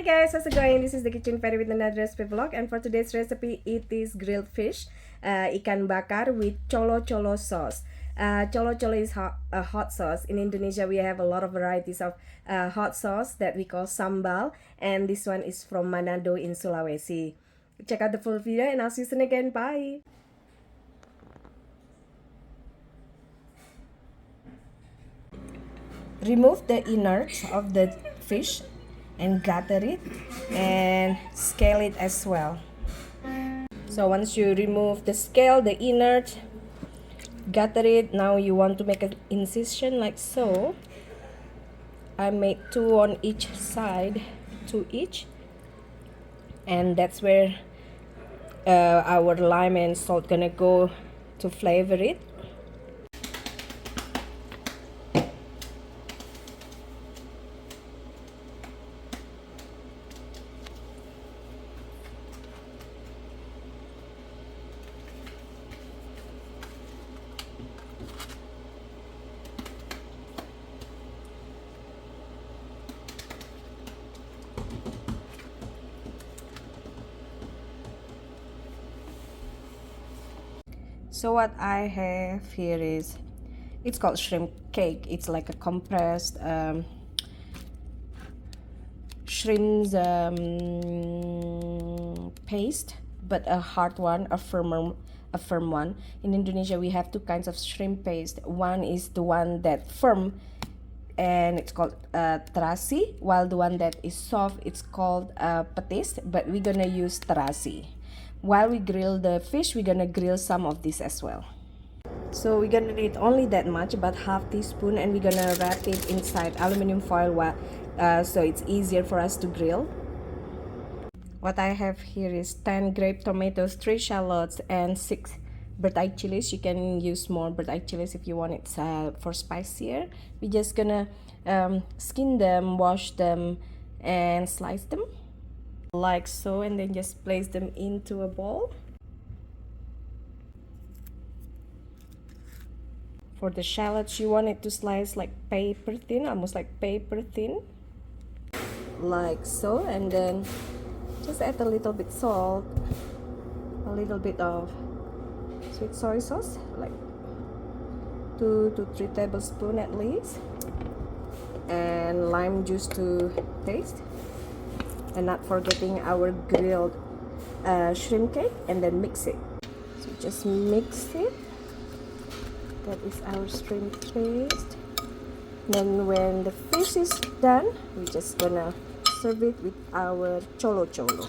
guys, how's it going? This is the Kitchen Fairy with another recipe vlog, and for today's recipe it is grilled fish, ikan bakar with colo-colo sauce. Colo-colo is a hot sauce. In Indonesia we have a lot of varieties of hot sauce that we call sambal, and this one is from Manado in Sulawesi. Check out the full video and I'll see you soon again. Bye! Remove the innards of the fish and gather it and scale it as well. So once you remove the scale, the innard, gather it, now you want to make an incision like so. I made 2 on each side, 2 each, and that's where our lime and salt gonna go to flavor it. So what I have here is, it's called shrimp cake. It's like a compressed shrimps paste, but a hard one, a firm one. In Indonesia we have 2 kinds of shrimp paste. One is the one that firm, and it's called terasi, while the one that is soft, it's called petis, but we're gonna use terasi. While we grill the fish, we're gonna grill some of this as well. So we're gonna need only that much, about ½ teaspoon, and we're gonna wrap it inside aluminum foil so it's easier for us to grill. What I have here is 10 grape tomatoes, 3 shallots, and 6 bird eye chilies. You can use more bird eye chilies if you want it for spicier. We're just gonna skin them, wash them, and slice them like so, and then just place them into a bowl. For the shallots, you want it to slice like paper thin, almost like paper thin, like so, and then just add a little bit salt, a little bit of sweet soy sauce, like 2 to 3 tablespoons at least, and lime juice to taste, and not forgetting our grilled shrimp cake, and then mix it. So just mix it. That is our shrimp paste. Then when the fish is done, we're just gonna serve it with our colo-colo.